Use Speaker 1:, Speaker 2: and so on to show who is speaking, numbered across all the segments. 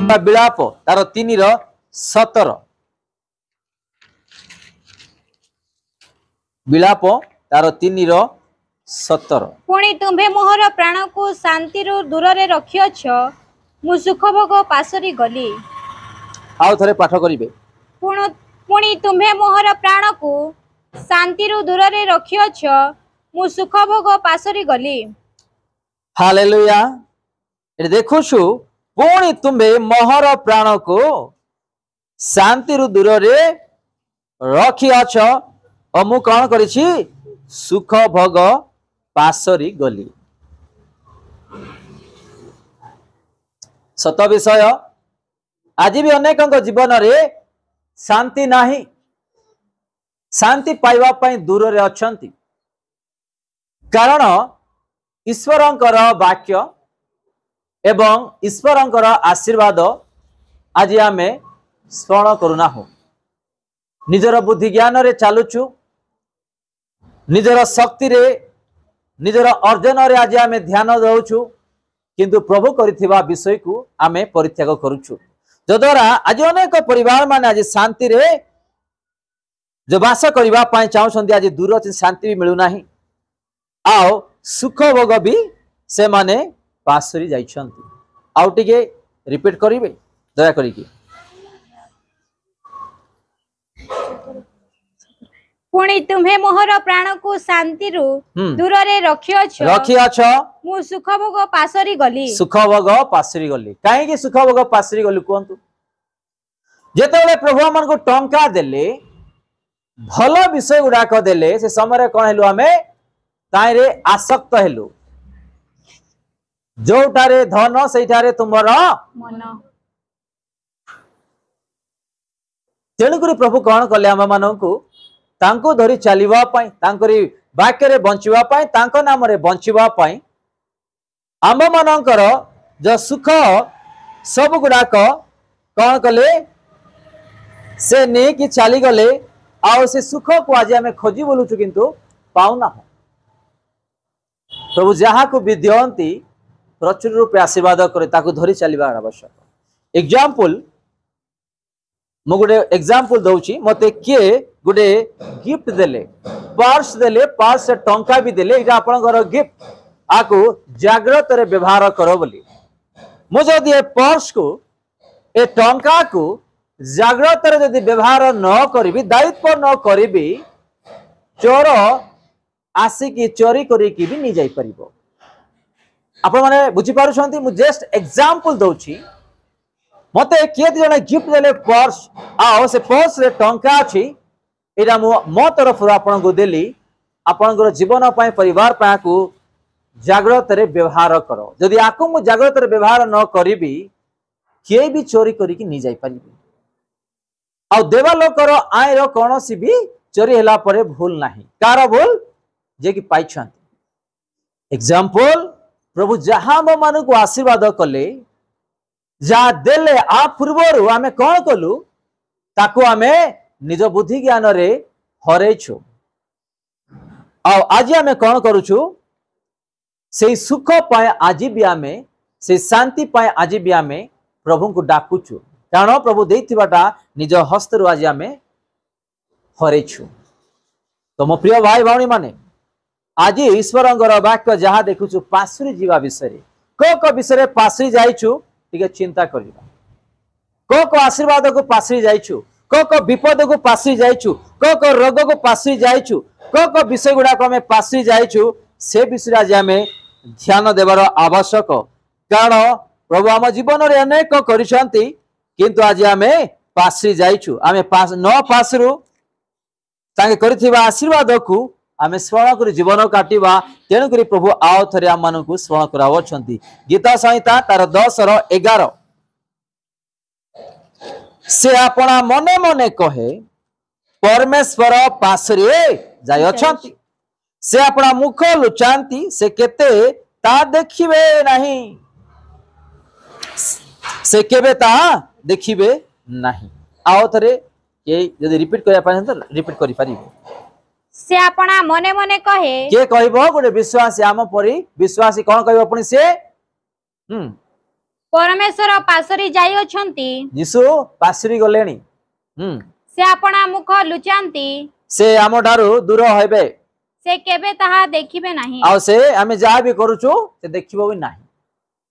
Speaker 1: विलाप तार 3:17 विलाप तार 3:17
Speaker 2: पुणी तुम्हें मोहर प्राण को शांति दूर रे रखियछ मु सुख भोग पासरी गली।
Speaker 1: आउ थरे पाठ करिवे।
Speaker 2: पुणी तुम्हें मोहर प्राण को शांति दूर रे रखियछ मु सुख भोग पासरी गली।
Speaker 1: हालेलुया। ए देखुछु पुणी तुम्हे मोहर प्राण को शांति दूर रे रखियछ और मु कौन करिछि सुख भोग पासरी गली। सत विषय आज भी अनेक जीवन रे शांति नाही, शांति पाइबा पई दूर रे अछंती। कारण ईश्वरंकर वाक्य एवं ईश्वरंकर आशीर्वाद आज आमे स्मरण करूना हो। निजर बुद्धि ज्ञान रे चालुचु, निजर शक्ति रे निजर अर्जन रे आज आमे ध्यान दउछु, किंतु प्रभु करिथिबा विषय को आमे परित्याग करूछु। जद्वारा आज अनेक परिवार माने आज शांति रे जो वास करबा पई चाहछन्ती आज दूर शांति भी मिलु नाही, आओ सुख भोग भी से माने पासरी जाइछन्ती। आउ टिके रिपीट करिवे दया करिके।
Speaker 2: पुणी तुम्हें मोहर प्राण को शांति दूर रे रखियछ मु सुख भोग पासरी गली।
Speaker 1: सुख भोग पासरी गली काहे कि सुख भोग पासरी गली कहंतु। जेतेबेले प्रभु हमन को टंका देले भल विषय गुडाक देले से समय कौन हेलु आमे ताइरे आसक्त हेलु। जोटारे धन सेठारे तुमर
Speaker 2: मन।
Speaker 1: तेणुकरी प्रभु कौन कले आम मानकु तांको धरी चलिबा पई, तांकरी वाक्य रे बंचिबा पई, तांको नाम रे बंचिबा पई आम मानकर जो सुख सब गुडाक कौन कले से ने कि चली गले। आउ से सुख को आज आमे खोजी बोलुछु किंतु पाउना। प्रभु जहा को भी दियंती प्रचुर रूपे आशीर्वाद करे ताको धरी चलिबा आवश्यक। एग्जांपल मु गोटे एग्जांपल दउची। मते किए गोटे गिफ्ट देले, पर्स देले, पर्स से टंका भी देले, इटा आपनकर गिफ्ट, आको जागृत रे व्यवहार करो बोली। मु जदि ए पर्स को ए टंका को जागृत रे जदि व्यवहार न करिबी, दायित्व न करिबी, चोर आसिकी चोरी करी की भी नि जाई परिबो। आपण माने बुझी पारुछंती। मु जस्ट एग्जांपल दउची। मते किए जने गिफ्ट देले पर्स, आओ से पर्स रे टंका अछि, एरा मो तरफ आपन को देली। आपन जीवन पाए परिवार पाए को जागृत रे व्यवहार करो। जदि आको मु जागृत रे व्यवहार न करिबी, किए भी चोरी करी की नि जाई परिबी। आ देवा लोकर आय रो कोनोसी भी चोरी हला परे भूल नाही। कार भूल जे कि पाइछंती। एग्जांपल प्रभु जहां मो मानु को आशीर्वाद कले, जा देले आ पूर्वरु आमे कोन कलु ताको आमे निज बुद्धि ज्ञान रे हरेछु। आ आज आमे कोन करूछु से सुख पाए आज भी आमे, से शांति पाए आज भी आमे प्रभु को डाकुछु। कारण प्रभु देथिबाटा निज हस्त रु आज आमे हरेछु। तो मो प्रिय भाई भाई माने आज ईश्वरंगर वाक्य जहा देखुछु पासुरी जीवा विषय को विषय पासुरी जाइछु टिके चिंता करिबा। को आशीर्वाद को पासुरी जाइछु, को विपद को पासुरी जाइछु, को रोग को पासुरी जाइछु, को विषय गुडा को हमें पासुरी जाइछु, से विषय आज आमे ध्यान देवार आवश्यक। कारण प्रभु आम जीवन रे अनेक करिसंती, किंतु आज आमे पासुरी जाइछु। आमे पास न पासरु तांगे करिथिबा आशीर्वाद को आमे स्मरण करी जीवन काटिबा। तेणु करी प्रभु आओ थरे आम मानकु स्मरण करावछंती। गीता संहिता तार 10:11 से आपना मने मने कहे परमेश्वर पासरे जाय अछंती, से अपना मुख लुचांती, से केते ता देखिबे नहीं, से केबे ता देखिबे नहीं। आओ थरे ये यदि रिपीट करिया पाए तो रिपीट करि परिबो।
Speaker 2: से अपना मने मने कहे,
Speaker 1: के कहबो गोटे विश्वासी आम परी विश्वासी कोन कहबो अपनी से
Speaker 2: परमेश्वर पासरी जाई अछंती
Speaker 1: यीशु पासरी गलेनी
Speaker 2: से आपना मुख लुचांती
Speaker 1: से आम ठारू दूर हेबे
Speaker 2: से केबे ताहा देखिबे नाही
Speaker 1: आ से आमे जा भी करूछु से देखिबो भी नाही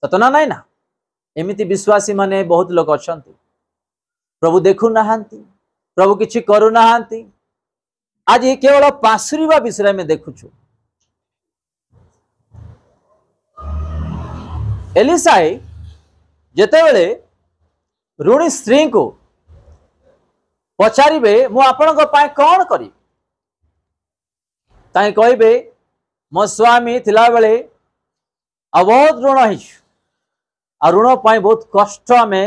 Speaker 1: सतना नाही ना एमिति विश्वासी माने बहुत लोक अछंती प्रभु देखु नाहांती प्रभु किछि करू नाहांती आज ये केवल पासुरीबा विषय में देखुछु एलिसाई जेते बेले ऋणी स्त्री को पचारिबे मु आपनक पाए कोन करी ताई कहबे मो स्वामी थिला बेले बहुत ऋण है आ ऋण पाई बहुत कष्ट आमे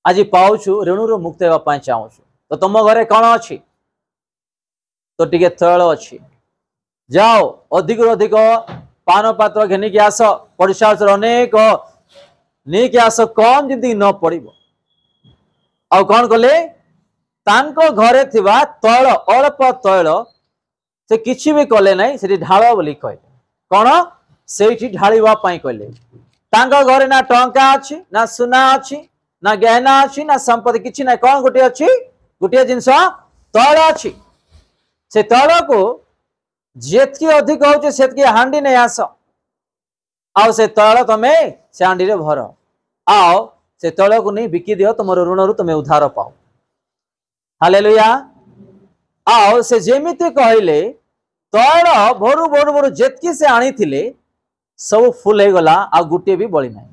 Speaker 1: आज पाउछु ऋणु मुक्त हेबा पाई चाहूछु तो तुम घरे कौन अच्छी तो टिके तैल अच्छी जाओ अधिक अधिक पान पात्र घेनिक आस पड़ोसा अनेक नहीं आस कम जिंदगी न पड़ो आ कौन कले तांको घरे थिबा तैल अल्प तैल से किछि भी कले नहीं से ढाल बोली कहले कौन से ढालिबा पाई कहले तांको घरे ना टंका अच्छी ना सुना अच्छी ना गहना अच्छी ना संपत्ति किछि ना कौन गोटे अच्छी गोटे जिनस तैल अच्छी से तैल को जेतकी अधिक होचे सेतकी हांडी नहीं आस आओ से तैल तमे से हांडी रे भर आओ से तैल को नहीं बिकी दियो तुम ऋण रु तुम उद्धार पाओ हालेलुया आओ से जेमिति कहले तैल भरु भरु भरु जेतकी से आनी थिले सब फुल हो गला आ गुटे भी बळी नाही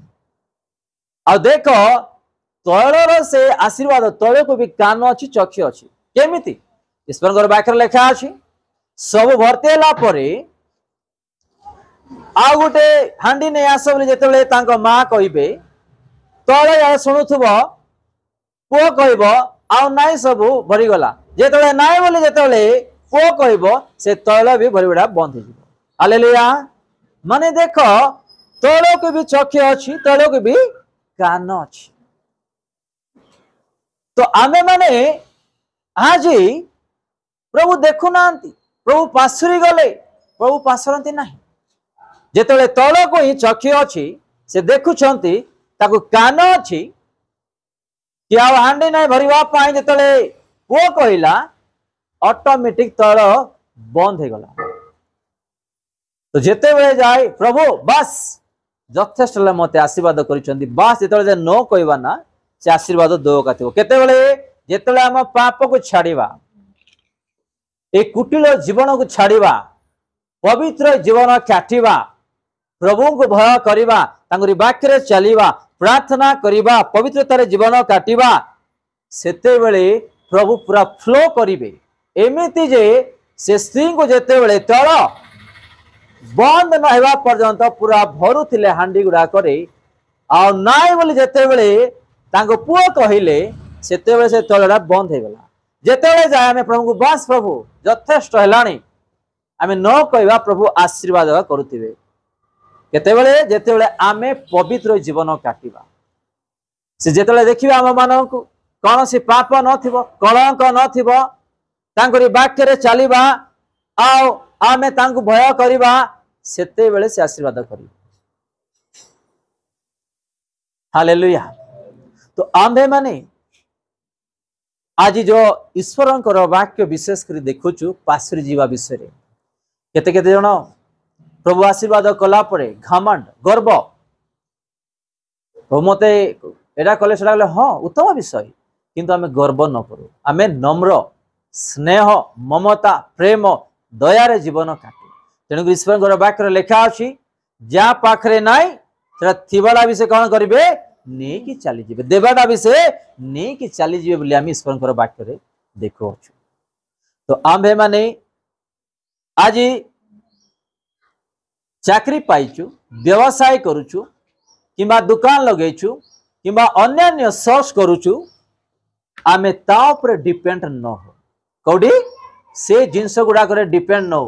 Speaker 1: आ देख तैलर से आशीर्वाद तैल को भी कान अच्छी चक्षु अच्छी केमिति ईश्वर वाक्य लेखा अच्छी सब भर्ती है आ गोटे हांडी नहीं आस जो माँ कहे तले शुणुव पुओ कह नाई सब भरीगला जो नाई बोली जो पुओ कह से तैल भी भरीगुड़ा बंद हो हालेलुया माने देख तैल को भी चक्षु अच्छी तैल को भी कान अच्छी तो आमे माने आज प्रभु देखु ना प्रभु पासुरी गले प्रभु पासरती ना जिते तैल को ही चक्षु अच्छी से देखुंट कान अच्छी कि हांडी ना भरवा जो पुओ कहला ऑटोमेटिक तैल बंद हो गला तो जिते बड़े जाए प्रभु बस यथेष्ट मत आशीर्वाद कर बस जो न कहवा ना से आशीर्वाद दौका थो केते आम पाप को छाड़वा ए कुटिल जीवन को छाड़वा पवित्र जीवन काटिवा प्रभु को भय करवा वाक्य चलवा प्रार्थना करवा पवित्रतार जीवन काटिवा सेते बेले प्रभु पूरा फ्लो करिवे एमिति जे से स्त्री को जेते बेले तैल बंद न हेबा पर्यंत पूरा भरुथिले हांडी गुड़ाक आ नाई बोली जेते बेले तांको पुओ कहिले सेते बेले से तैलटा बंद हो गला जेते जाए आम प्रभु को बस प्रभु यथेष्ट है आम न कहवा प्रभु आशीर्वाद करुवे केतेबेले जेतेबेले आमे पवित्र जीवन काटिबा से जेतेबेले देखिबा आम मानकु कौन सी पाप नथिबो कलंक नथिबो तांकरी वाक्य रे चलिबा आओ आमे तांकु भय करिबा सेते बेले से आशीर्वाद करिबा हालेलुया तो आम्भे माने आज जो ईश्वर वाक्य विशेष कर देखुचु पासुरी जीवा विषय रे केते केते जण प्रभु आशीर्वाद कला परे घमंड गर्व प्रभु मते एडा कले सेडा कले हाँ उत्तम विषय किंतु आमे गर्व न करू आमे नम्र स्नेह ममता प्रेम दयारे जीवन काटू तेणु ईश्वर वाक्य लेखा अच्छी जा पाखरे नाई सेटा थिबाला भी से कौन करेंगे नहीं कि चली जीवे देवाटा भी से नहीं कि चली जीवे बोली आम ईश्वर वाक्य रे देखु तो आम्भे माने आज चाकरी पाइचु व्यवसाय करुचु किंबा दुकान लगेचु किंबा अन्य सोर्स करुचु आमे ता ऊपर डिपेंड न हो कौड़ी से जिनस गुड़ाक डिपेंड न हो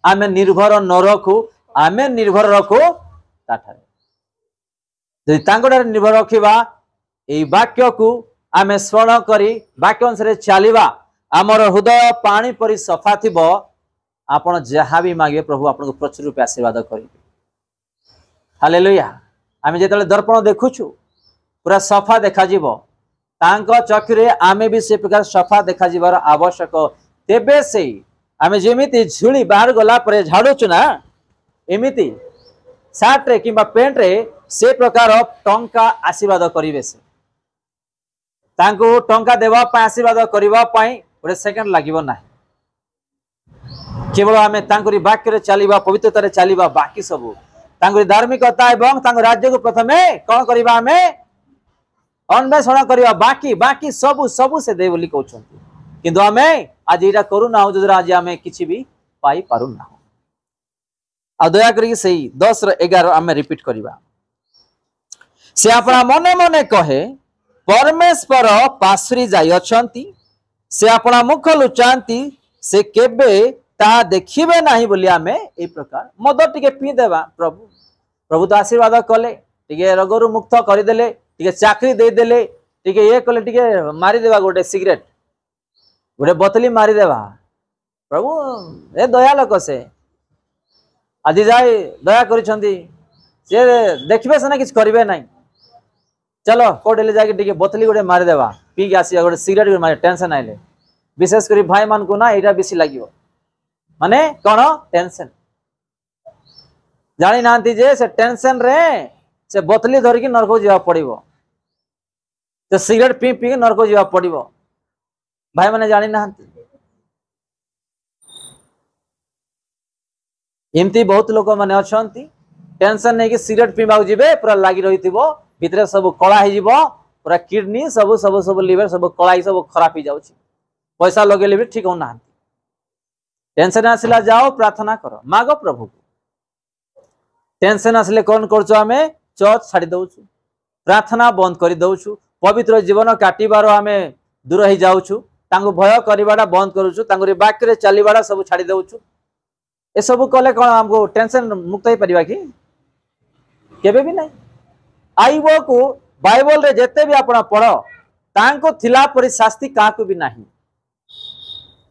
Speaker 1: आमे निर्भर न रखु आमे निर्भर रखु ताठारे यदि तांकोटारे निर्भर रखिबा एई वाक्य को आमे स्मरण करी वाक्य अनुसार चलिबा आमर हृदय पानी परी सफा थिबो आपण जहाँ भी मागे प्रभु आपन को प्रचुर रूपे आशीर्वाद करेंगे हालेलुया आमे जेतले दर्पण देखुछु पूरा सफा देखा जीवो तांको चक्षुरे आमे भी से प्रकार सफा देखा जीवार आवश्यक तेबे से आमे जेमिति झुली बाहर गला परे झाड़ुछु ना एमिति सार्ट रे किंबा पेंट रे से प्रकार टंका आशीर्वाद करिवे से तांको टंका देवा पा आशीर्वाद करबा पई गोटे सेकंड लागिवो ना केवल आमे तांकरी वाक्य रे चलीबा पवित्रता रे चलीबा बाकी सब तांकरी धार्मिकता एवं तांको राज्य को प्रथमे कोन करबा आमे अन्वेषण करबा बाकी बाकी सब सब से दे बोली कहउछंती किंतु आमे आज एटा करू ना जो आज आमे किछि भी पाई पारु ना आ दया करी सही 10 र 11 आमे रिपीट करबा से अपना मने मने कहे परमेश्वर पासरी जाई अछंती से अपना मुख लुचांती से केबे ता देखिबे नाही बोली आमे ए प्रकार मद टिके पी देबा प्रभु प्रभु तो आशीर्वाद कले टिके रोगरु मुक्त करि देले टिके चाकरी दे देले टिके ये कले टिके मारी देबा गोटे सिगरेट गोटे बोतली मारी देबा प्रभु ए दया लोक से आज जाय दया करिसंती से देखबे से ना किछ करिवे नाही चलो कोडेले जाके टिके बोतली गोटे मारी देबा पी के आसी गोटे सिगरेट गोटे मारी टेंशन आइले विशेष करी भाई मान को ना एटा बेसी लागिवो माने कोन टेंशन जानी नांती जे से टेंशन रे से बोतली धर के नरक जीवा पड़िबो तो सिगरेट पी पी के नरक जीवा पड़िबो भाई माने जानी नांती एमती बहुत लोक माने अछंती टेंशन नै कि सिगरेट पीबा जीवे पूरा लागी रहिथिबो भितरे सब कला हे जीवो पूरा किडनी सब सब सब लिवर सब कला सब खराब हो जाउछि पैसा लगेले भी ठीक होना टेंशन आसला जाओ प्रार्थना करो मागो प्रभु को टेंशन आसले कौन करछो आमे चर्च छाड़ी दउछु प्रार्थना बंद करि दउछु पवित्र जीवन काटिबारो आमे दूर ही जाउछु तांगु भय करिबाडा बंद करूछु तांगुरी वाक्य रे चलीबाडा सब छाड़ी दउछु ए सब कले कोन हमको टेंशन मुक्त हो परिबा कि केबे भी नहीं आईबो को बाइबल रे जेते भी आपण पढ़ो तांको थिला परि शास्ति काकू भी नहीं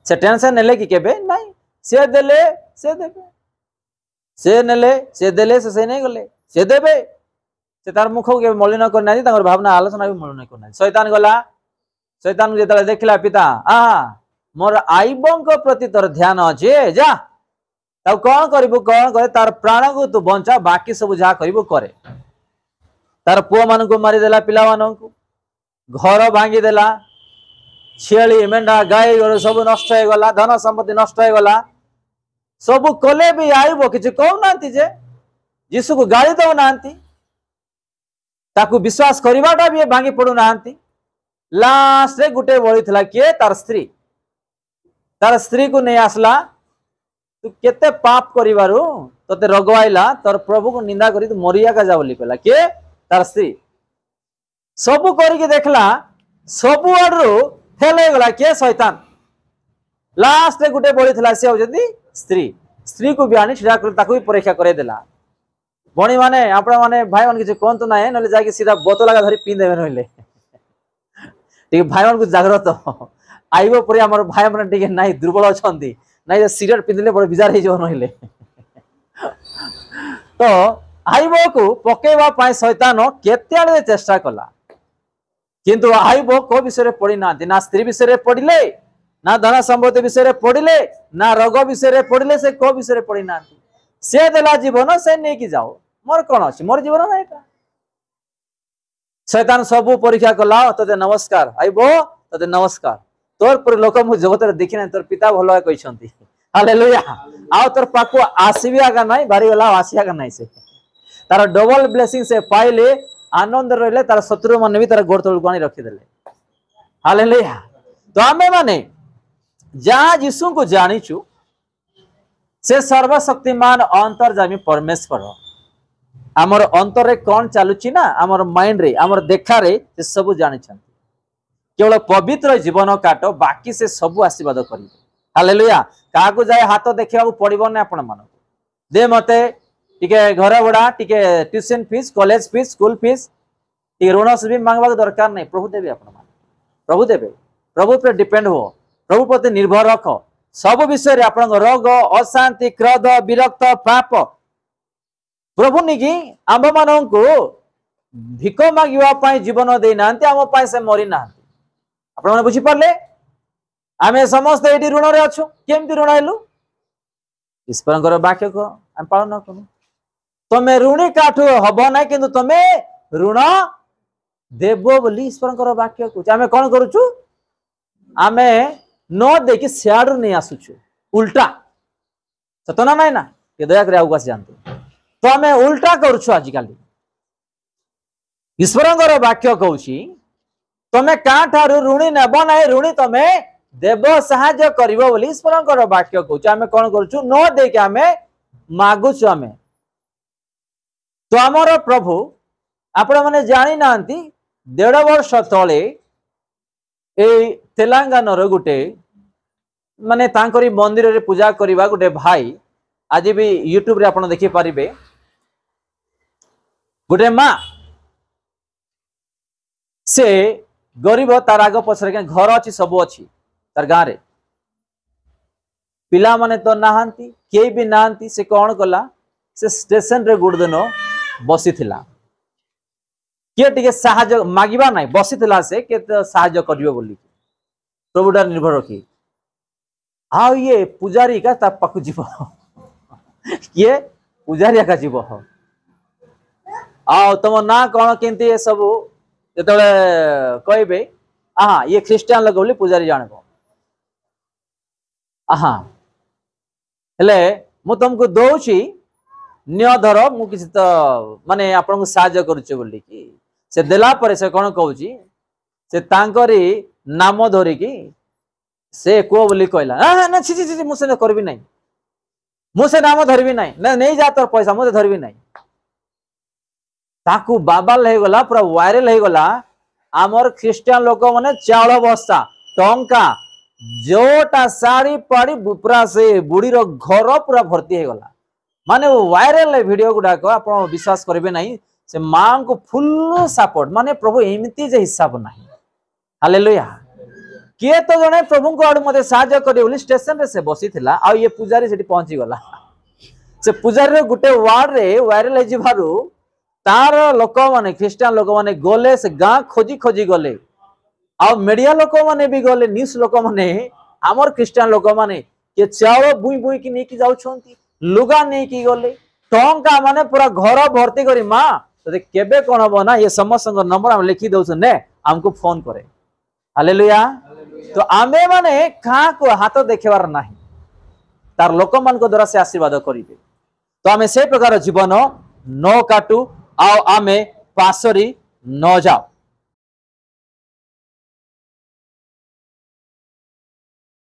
Speaker 1: से टेंशन नेले कि केबे नहीं से देले से देबे से नेले से देले से नहीं गले से देबे से तार मुख के मलिन कर नाही तार भावना आलोचना भी मलिन कर नाही शैतान गला शैतान जेतले देखला पिता आ मोर आईबंक प्रति तोर ध्यान अछि जा तब कौन करिबो कौन करे तार प्राण को तू बंचा बाकी सब जा करिबो करे तार पुआ मान को मारी देला पिला मान को घर भांगी देला छेली मेंढा गाय गोरु सब नष्ट हो गला धन संपत्ति नष्ट हो गला सब कले भी आइबो किछ कहू नांती जे यीशु को गाली दउ नांती ताकू विश्वास करिवाटा भी भांगी पडू नांती लास्ट रे गुटे बळी थला के तार स्त्री को नहीं आसला तू केते पाप करिवारु तते रोग आइला तोर प्रभु को निंदा करी तू मरिया का जा बोली कहला के तार स्त्री सब करी के देखला सब आडरू फेल हो गला के शैतान लास्ट रे गुटे बळी थला से होजती स्त्री को भी आनी छिड़ा कर ताकू भी परीक्षा करे देला बणी माने आपण माने भाई मान किछ कोन तो नाही नले जाके सीधा बोतल लगा धरी पी देबे नहिले ठीक भाई मान को जागृत आइबो परे हमर भाई माने ठीक नाही दुर्बल अछंती नाही सिगरेट पिंदले बड़ बिजार हे जो नहिले तो आइबो को पकेवा पाए शैतान केते आले चेष्टा कला किंतु आइबो को विषय पड़ी ना स्त्री विषय पड़िले ना धन संपत्ति विषय पड़िले ना रोग विषय पड़िले से को विषय पड़ी ना से देला जीवन से नहीं कि जाओ मोर कौन अच्छी मोर जीवन ना एटा शैतान सब परीक्षा कला तते नमस्कार आइबो तते नमस्कार तोर पर लोक मु जगत रे देखि ना तोर पिता भलो कहछंती हालेलुया आ तोर पाको आसीबिया का नहीं बारी वाला आसिया का नहीं से तार डबल ब्लेसिंग से पाइले आनंद रहले तार शत्रु मन भी तार गोड़ तळ को आनी रखि देले हालेलुया तो आमे माने जा यीशु को जानिचु से सर्वशक्तिमान अंतर्जामी परमेश्वर आमर अंतर रे कौन चलुची ना आमर माइंड रे आमर देखा रे से सब जानि छन केवल पवित्र जीवन काट बाकी से सब आशीर्वाद करिवे हालेलुया का को जाय हाथ देखिबा पड़िबो ना आपण मन दे मते टिके घर भड़ा टिके tuition fees college fees school fees टिके ऋण से भी मांगबा दरकार नहीं प्रभु देबे आपण मन प्रभु देबे प्रभु पर डिपेंड हो प्रभु प्रति निर्भर रख सब विषय आपण रोग अशांति क्रोध विरक्त पाप प्रभु निकी आंब मान को भिक मागिबा जीवन दे नांती आम पाई से मरी ना आपण माने बुझी पारले आमे समस्त एटी ऋण रे अछु केमती ऋण हेलु ईश्वरंकर वाक्य को हम पालन करू तमे ऋणी काठू हबो ना किंतु तमे ऋण देबो बोली ईश्वरंकर वाक्य को आमे कोन करूछु आमे न देखि सियाड नहीं आसुछु उल्टा सतना नहीं ना के दया करे आउगास जानते तो आमे उल्टा करूछु आज काली ईश्वरंकर वाक्य कहूची तमे काठारू ऋणी नेब ना ऋणी तमे देव साहाय्य करिवो बोली ईश्वरंकर वाक्य कहूची आमे कोन करूछु न देके आमे मागुछु आमे तो आमर प्रभु आपण माने जानि नांती 1.5 वर्ष तले ए तेलंगाना रो गुटे माने तांकरी मंदिर रे पूजा करिबा गुटे भाई आज भी यूट्यूब रे आपण देखि परिबे गुटे माँ से गरीब तार आग पछरे घर अच्छी सब अच्छी तार गाँव रे पिला माने तो नहांती के भी नहांती से कौन कला से स्टेशन रे गुड दिन बसी थिला किए टिके साहाय्य मागिबा नाही बसी थिला से के साहाय्य करियो बोली प्रभुडा निर्भर रखी आ ये पुजारी का ता पाखु जीव किए पुजारी का जीव आ तुम ना कौन केंती ये सब जेतले कहबे आहा ये ख्रिस्टियन लोग बोली पुजारी जानबो आहा हेले मु तुमको दउची निय धर मु किसी तो माने आपन को साहाय्य करूचे बोली कि से देला परे से कोन कहूची से तांकरी नाम धरि कि से को बोली कहला ना ना छी छी छी मु से करबी नाही मु से नाम धरबी नाही ना नहीं जा तोर पैसा मु धरबी नाही ताकू बाबाल हे गला पूरा वायरल हे गला आमर ख्रिस्टियन लोक माने चावल बस्ता टंका जोटा साड़ी पाड़ी पूरा से बुढ़ी रो घर पूरा भर्ती हे गला माने वायरल वीडियो गुडा को आप विश्वास करेंगे नहीं से मां को फुल सपोर्ट माने प्रभु एमती जे हिसाब नहीं हालेलुया किए तो जने प्रभु को आड़ मते साहाय्य करे बोली स्टेशन रे से बसी थिला आ ये पुजारी सेठी पहुंची गला से पुजारी रे गुटे वार्ड रे वायरल हे जिबारु तार लोक माने ख्रिस्टियन लोक माने गले से गां खोजी खोजी गले आ मीडिया लोक माने भी गले न्यूज लोक माने हमर ख्रिस्टियन लोक माने के चावल बुई बुई की नेकी जाउ छंती लुगा नहीं की गले टंका माने पूरा घर भर्ती करी माँ तो केबे कौन हम ना ये समस्त नंबर हम लिखी दउछ ने हमको फोन करे हालेलुया तो आमे माने कहाँ को हाथ देखेबार नाही तार लोक मान को द्वारा से आशीर्वाद करिबे तो आमे से प्रकार जीवन न काटू आओ आमे पासरी न जाओ।